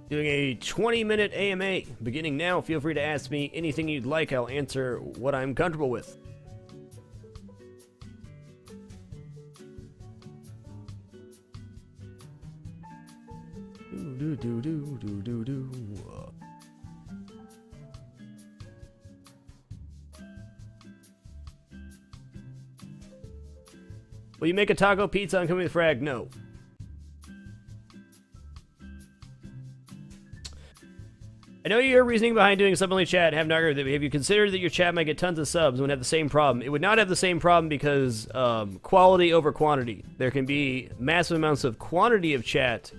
Doing a 20-minute AMA. Beginning now, feel free to ask me anything you'd like. I'll answer what I'm comfortable with. Will you make a taco pizza on Coming with Frag? No. I know your reasoning behind doing sub-only chat. Have not heard that. Have you considered that your chat might get tons of subs and would have the same problem? It would not have the same problem because quality over quantity. There can be massive amounts of quantity of chat.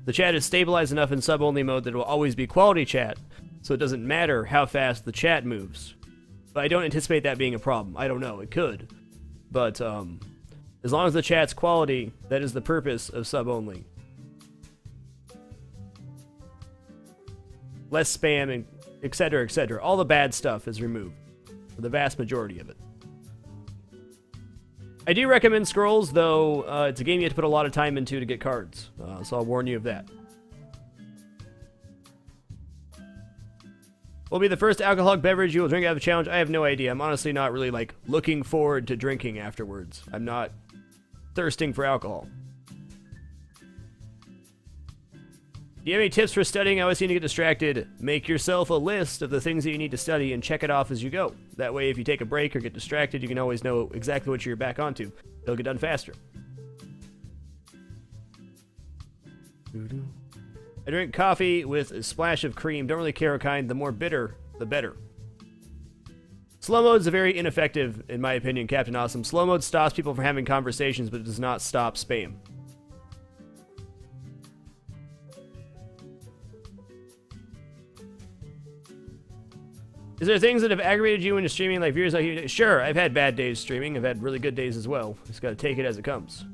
The chat is stabilized enough in sub-only mode that it will always be quality chat, so it doesn't matter how fast the chat moves. But I don't anticipate that being a problem. I don't know. It could. But as long as the chat's quality, that is the purpose of sub-only. Less spam, and etc., etc. All the bad stuff is removed. For the vast majority of it. I do recommend Scrolls, though it's a game you have to put a lot of time into to get cards. So I'll warn you of that. What will be the first alcoholic beverage you will drink out of the challenge? I have no idea. I'm honestly not really, like, looking forward to drinking afterwards. I'm not thirsting for alcohol. Do you have any tips for studying? I always seem to get distracted. Make yourself a list of the things that you need to study and check it off as you go. That way, if you take a break or get distracted, you can always know exactly what you're back onto. It'll get done faster. I drink coffee with a splash of cream. Don't really care what kind. The more bitter, the better. Slow mode is very ineffective, in my opinion, Captain Awesome. Slow mode stops people from having conversations, but it does not stop spam. Is there things that have aggravated you when you're streaming, like viewers like you? Sure, I've had bad days streaming. I've had really good days as well. Just gotta take it as it comes.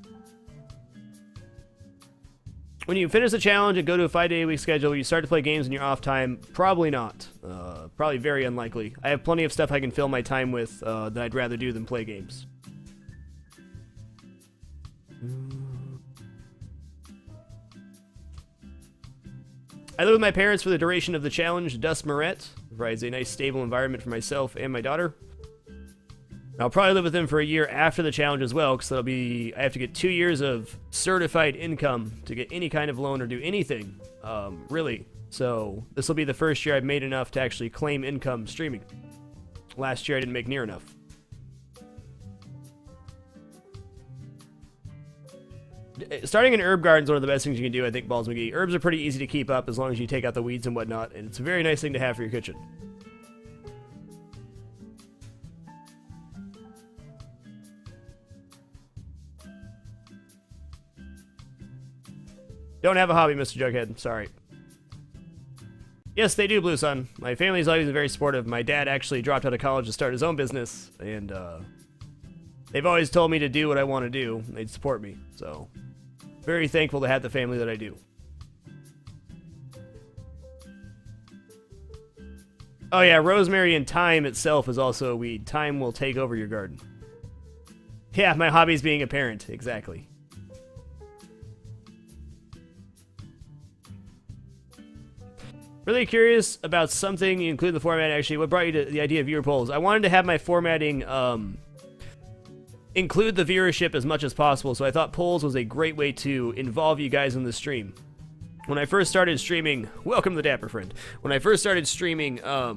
When you finish the challenge and go to a 5-day-a-week schedule, will you start to play games in your off time? Probably not. Probably very unlikely. I have plenty of stuff I can fill my time with that I'd rather do than play games. I live with my parents for the duration of the challenge. Dust Moret provides a nice stable environment for myself and my daughter. I'll probably live with them for a year after the challenge as well, because I have to get 2 years of certified income to get any kind of loan or do anything, really. So this will be the first year I've made enough to actually claim income streaming. Last year I didn't make near enough. Starting an herb garden is one of the best things you can do, I think, Balls McGee. Herbs are pretty easy to keep up as long as you take out the weeds and whatnot, and it's a very nice thing to have for your kitchen. Don't have a hobby, Mr. Jughead. Sorry. Yes, they do, Blue Sun. My family's always been very supportive. My dad actually dropped out of college to start his own business, and they've always told me to do what I want to do. They'd support me, so very thankful to have the family that I do. Oh yeah, rosemary and thyme itself is also a weed. Thyme will take over your garden. Yeah, my hobby is being a parent. Exactly. Really curious about something you include in the format, actually. What brought you to the idea of viewer polls? I wanted to have my formatting include the viewership as much as possible, so I thought polls was a great way to involve you guys in the stream. When I first started streaming, welcome to the Dapper Friend. When I first started streaming, I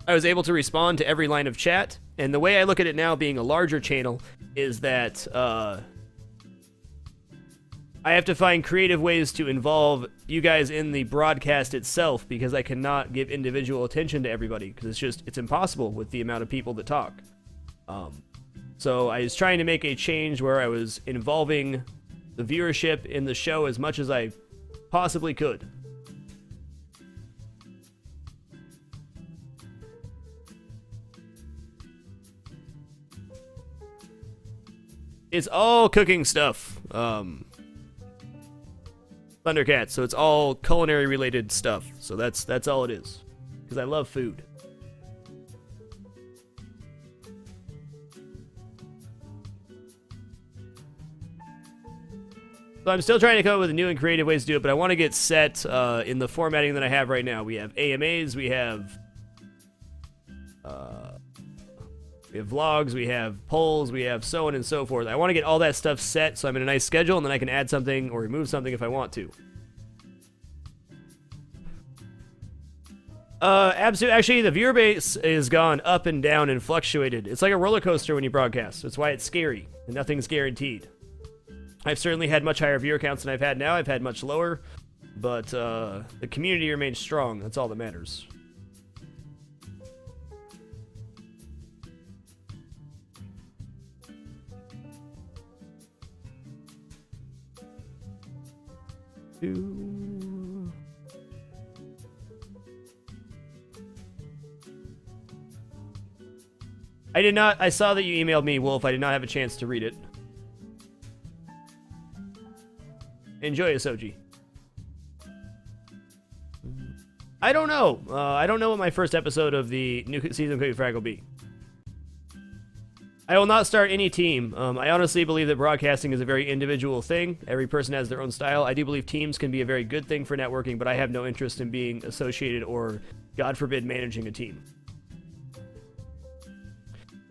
was able to respond to every line of chat, and the way I look at it now, being a larger channel, is that I have to find creative ways to involve you guys in the broadcast itself, because I cannot give individual attention to everybody, because it's impossible with the amount of people that talk. So I was trying to make a change where I was involving the viewership in the show as much as I possibly could. It's all cooking stuff. Thundercats, so it's all culinary related stuff. So that's all it is. Because I love food. So I'm still trying to come up with new and creative ways to do it, but I want to get set in the formatting that I have right now. We have AMAs, we have vlogs, we have polls, we have so on and so forth. I want to get all that stuff set so I'm in a nice schedule, and then I can add something or remove something if I want to. Absolutely. Actually, the viewer base is gone up and down and fluctuated. It's like a roller coaster when you broadcast. That's why it's scary, and nothing's guaranteed. I've certainly had much higher viewer counts than I've had now. I've had much lower, but the community remains strong. That's all that matters. I did not. I saw that you emailed me, Wolf. I did not have a chance to read it. Enjoy it, Soji. I don't know. I don't know what my first episode of the new season of CulinFrag will be. I will not start any team. I honestly believe that broadcasting is a very individual thing. Every person has their own style. I do believe teams can be a very good thing for networking, but I have no interest in being associated or, God forbid, managing a team.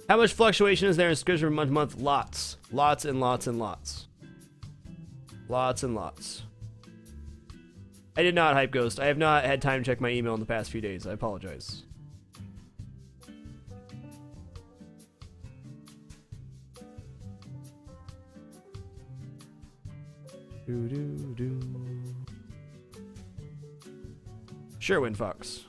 How much fluctuation is there in subscription from month to month? Lots. Lots and lots and lots. Lots and lots. I did not hype Ghost. I have not had time to check my email in the past few days. I apologize. Sure, Windfox.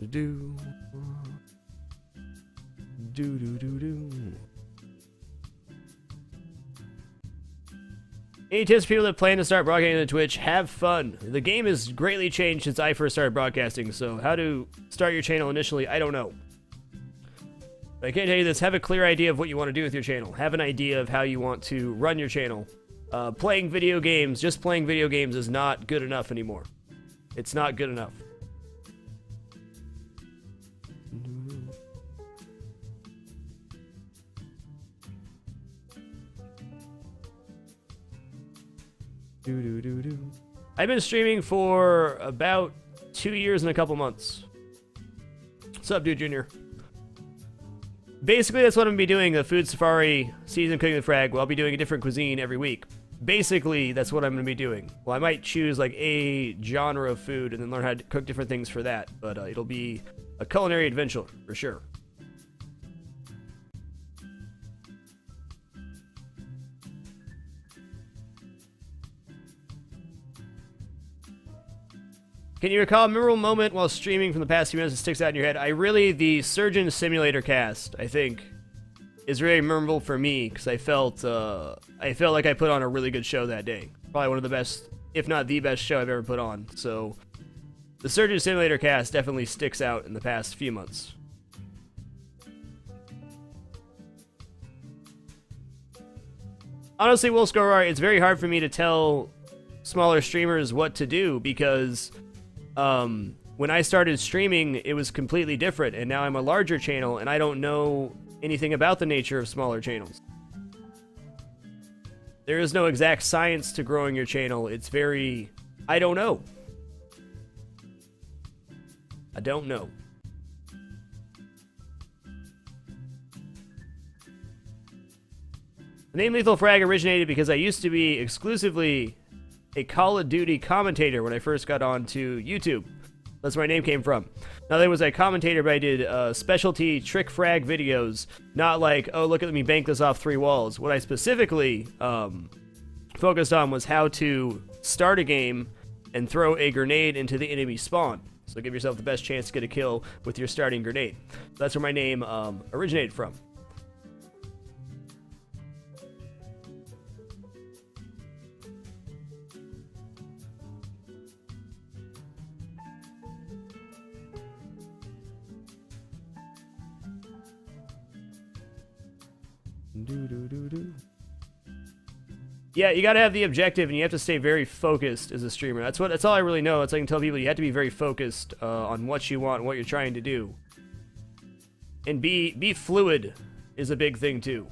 Do. Any tips for people that plan to start broadcasting on Twitch? Have fun. The game has greatly changed since I first started broadcasting, so how to start your channel initially, I don't know. But I can tell you this, have a clear idea of what you want to do with your channel. Have an idea of how you want to run your channel. Playing video games, just playing video games is not good enough anymore. It's not good enough. I've been streaming for about 2 years and a couple months. What's up, Dude Junior? Basically, that's what I'm going to be doing, the Food Safari season Cooking with Frag. Well, I'll be doing a different cuisine every week. Basically, that's what I'm going to be doing. Well, I might choose like a genre of food and then learn how to cook different things for that. But it'll be a culinary adventure, for sure. Can you recall a memorable moment while streaming from the past few minutes that sticks out in your head? The Surgeon Simulator cast, I think, is very memorable for me because I felt like I put on a really good show that day. Probably one of the best, if not the best show I've ever put on. So the Surgeon Simulator cast definitely sticks out in the past few months. Honestly, Will Scorar, it's very hard for me to tell smaller streamers what to do because when I started streaming, it was completely different, and now I'm a larger channel, and I don't know anything about the nature of smaller channels. There is no exact science to growing your channel. It's very... I don't know. I don't know. The name LethalFrag originated because I used to be exclusively a Call of Duty commentator when I first got onto YouTube. That's where my name came from. Now, there was a commentator, but I did specialty trick frag videos, not like, oh, look at me bank this off 3 walls. What I specifically focused on was how to start a game and throw a grenade into the enemy spawn. So give yourself the best chance to get a kill with your starting grenade. That's where my name originated from. Yeah, you gotta have the objective, and you have to stay very focused as a streamer. That's all I really know. That's all I can tell people. You have to be very focused on what you want and what you're trying to do. And be fluid is a big thing too.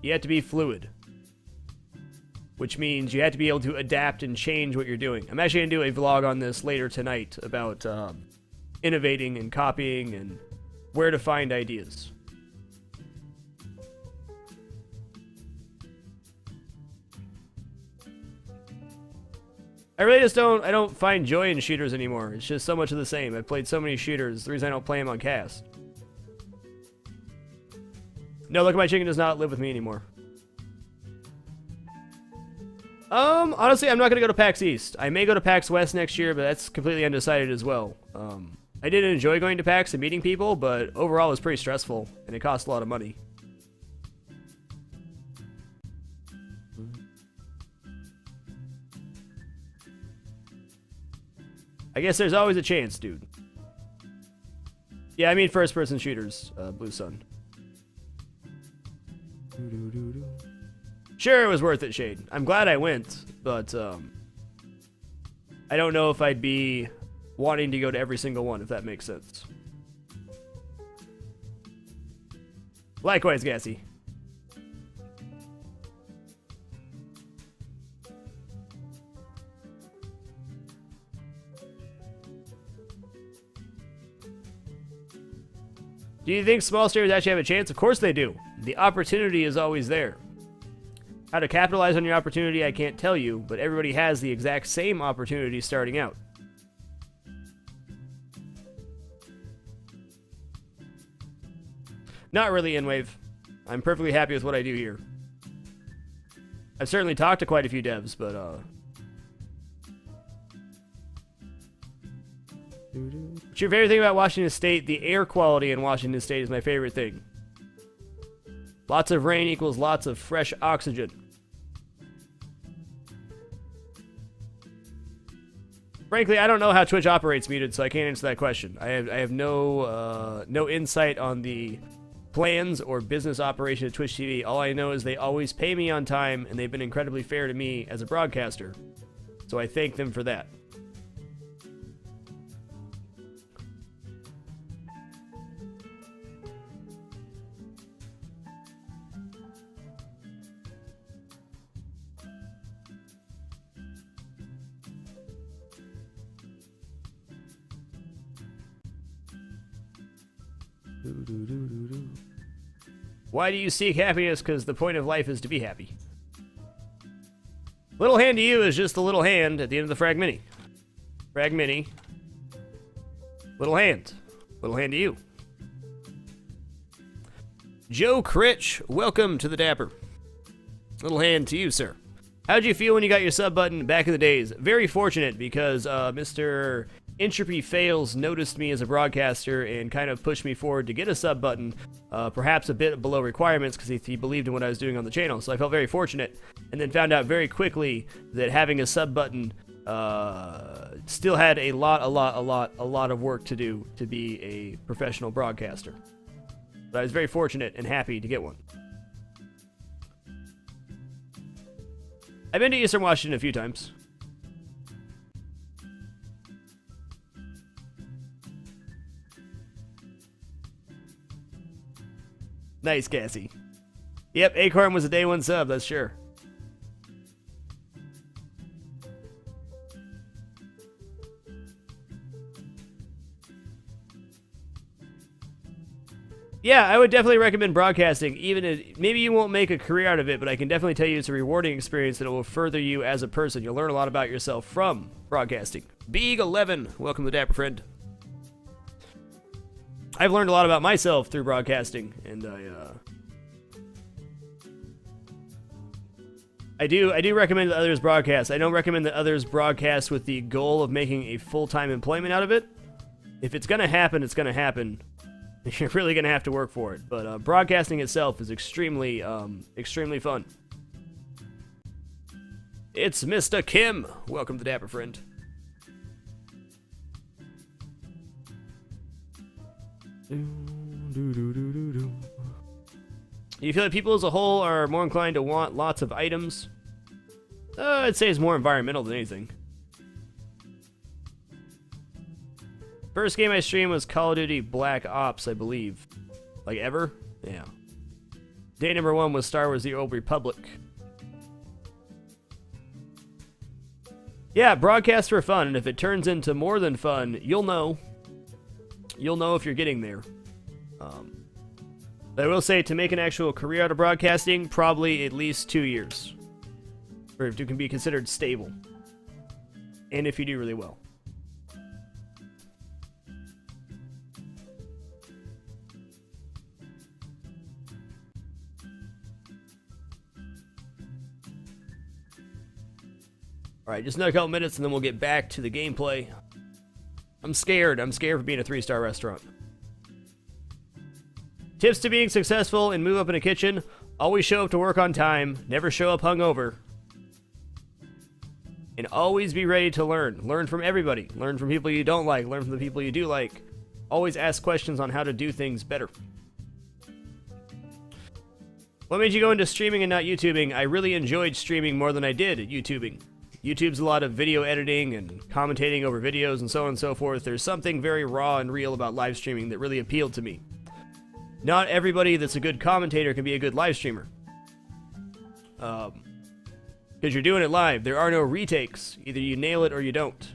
You have to be fluid, which means you have to be able to adapt and change what you're doing. I'm actually going to do a vlog on this later tonight about innovating and copying and where to find ideas. I really just I don't find joy in shooters anymore. It's just so much of the same. I've played so many shooters. The reason I don't play them on cast. No, Look at My Chicken does not live with me anymore. Honestly, I'm not going to go to PAX East. I may go to PAX West next year, but that's completely undecided as well. I did enjoy going to PAX and meeting people, but overall it was pretty stressful, and it cost a lot of money. I guess there's always a chance, dude. Yeah, I mean first-person shooters, Blue Sun. Sure, it was worth it, Shade. I'm glad I went, but I don't know if I'd be wanting to go to every single one, if that makes sense. Likewise, Gassy. Do you think small stores actually have a chance? Of course they do. The opportunity is always there. How to capitalize on your opportunity, I can't tell you, but everybody has the exact same opportunity starting out. Not really, Inwave. I'm perfectly happy with what I do here. I've certainly talked to quite a few devs, but what's your favorite thing about Washington State? The air quality in Washington State is my favorite thing. Lots of rain equals lots of fresh oxygen. Frankly, I don't know how Twitch operates, Muted, so I can't answer that question. I have no insight on the plans or business operation of Twitch TV. All I know is they always pay me on time, and they've been incredibly fair to me as a broadcaster. So I thank them for that. Why do you seek happiness? Because the point of life is to be happy. Little hand to you is just a little hand at the end of the Frag Mini. Frag Mini. Little hand. Little hand to you. Joe Critch, welcome to the Dapper. Little hand to you, sir. How'd you feel when you got your sub button back in the days? Very fortunate, because Mr. Entropy Fails noticed me as a broadcaster and kind of pushed me forward to get a sub button, perhaps a bit below requirements because he believed in what I was doing on the channel. So I felt very fortunate, and then found out very quickly that having a sub button still had a lot of work to do to be a professional broadcaster. But I was very fortunate and happy to get one. I've been to Eastern Washington a few times. Nice, Cassie. Yep, Acorn was a day one sub, that's sure. Yeah, I would definitely recommend broadcasting, even if maybe you won't make a career out of it, but I can definitely tell you it's a rewarding experience that will further you as a person. You'll learn a lot about yourself from broadcasting. Beeg11, welcome to Dapper Friend. I've learned a lot about myself through broadcasting, and I do recommend that others broadcast. I don't recommend that others broadcast with the goal of making a full-time employment out of it. If it's going to happen, it's going to happen. You're really going to have to work for it. But broadcasting itself is extremely fun. It's Mr. Kim. Welcome to Dapper Friend. You feel that people as a whole are more inclined to want lots of items? I'd say it's more environmental than anything. First game I streamed was Call of Duty Black Ops, I believe. Like ever? Yeah. Day number 1 was Star Wars The Old Republic. Yeah, broadcasts are fun, and if it turns into more than fun, you'll know. You'll know if you're getting there. But I will say, to make an actual career out of broadcasting, probably at least 2 years. For it can be considered stable. And if you do really well. Alright, just another couple minutes and then we'll get back to the gameplay. I'm scared. I'm scared for being a 3-star restaurant. Tips to being successful and move up in a kitchen. Always show up to work on time. Never show up hungover. And always be ready to learn. Learn from everybody. Learn from people you don't like. Learn from the people you do like. Always ask questions on how to do things better. What made you go into streaming and not YouTubing? I really enjoyed streaming more than I did YouTubing. YouTube's a lot of video editing and commentating over videos and so on and so forth. There's something very raw and real about live streaming that really appealed to me. Not everybody that's a good commentator can be a good live streamer. Because you're doing it live. There are no retakes. Either you nail it or you don't.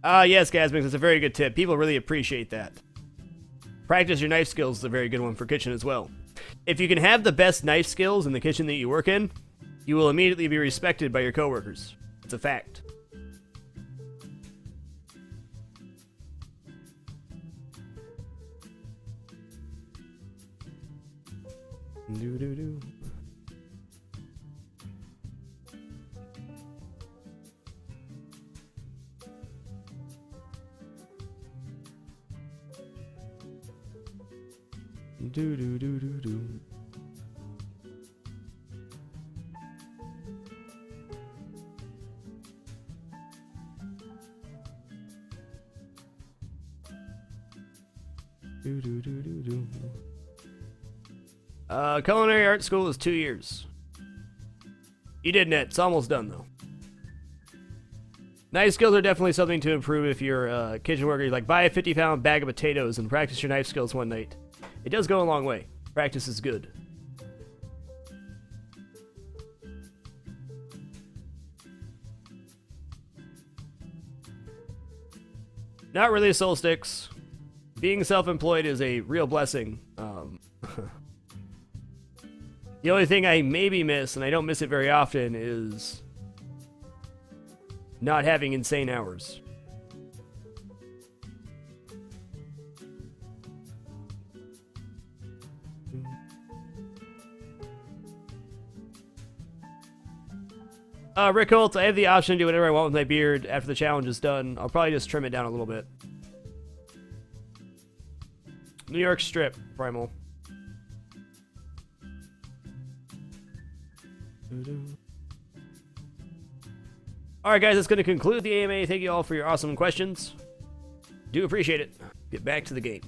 Yes, Gasmix, that's a very good tip. People really appreciate that. Practice your knife skills is a very good one for kitchen as well. If you can have the best knife skills in the kitchen that you work in, you will immediately be respected by your coworkers. It's a fact. Do-do-do. Do-do-do-do-do. Do-do-do-do-do. Culinary art school is 2 years. You did net. It's almost done, though. Knife skills are definitely something to improve if you're a kitchen worker. Like, buy a 50-pound bag of potatoes and practice your knife skills one night. It does go a long way. Practice is good. Not really soul sticks. Being self-employed is a real blessing. The only thing I maybe miss, and I don't miss it very often, is not having insane hours. Rick Holt, I have the option to do whatever I want with my beard after the challenge is done. I'll probably just trim it down a little bit. New York Strip, Primal. Alright guys, that's going to conclude the AMA. Thank you all for your awesome questions. Do appreciate it. Get back to the game.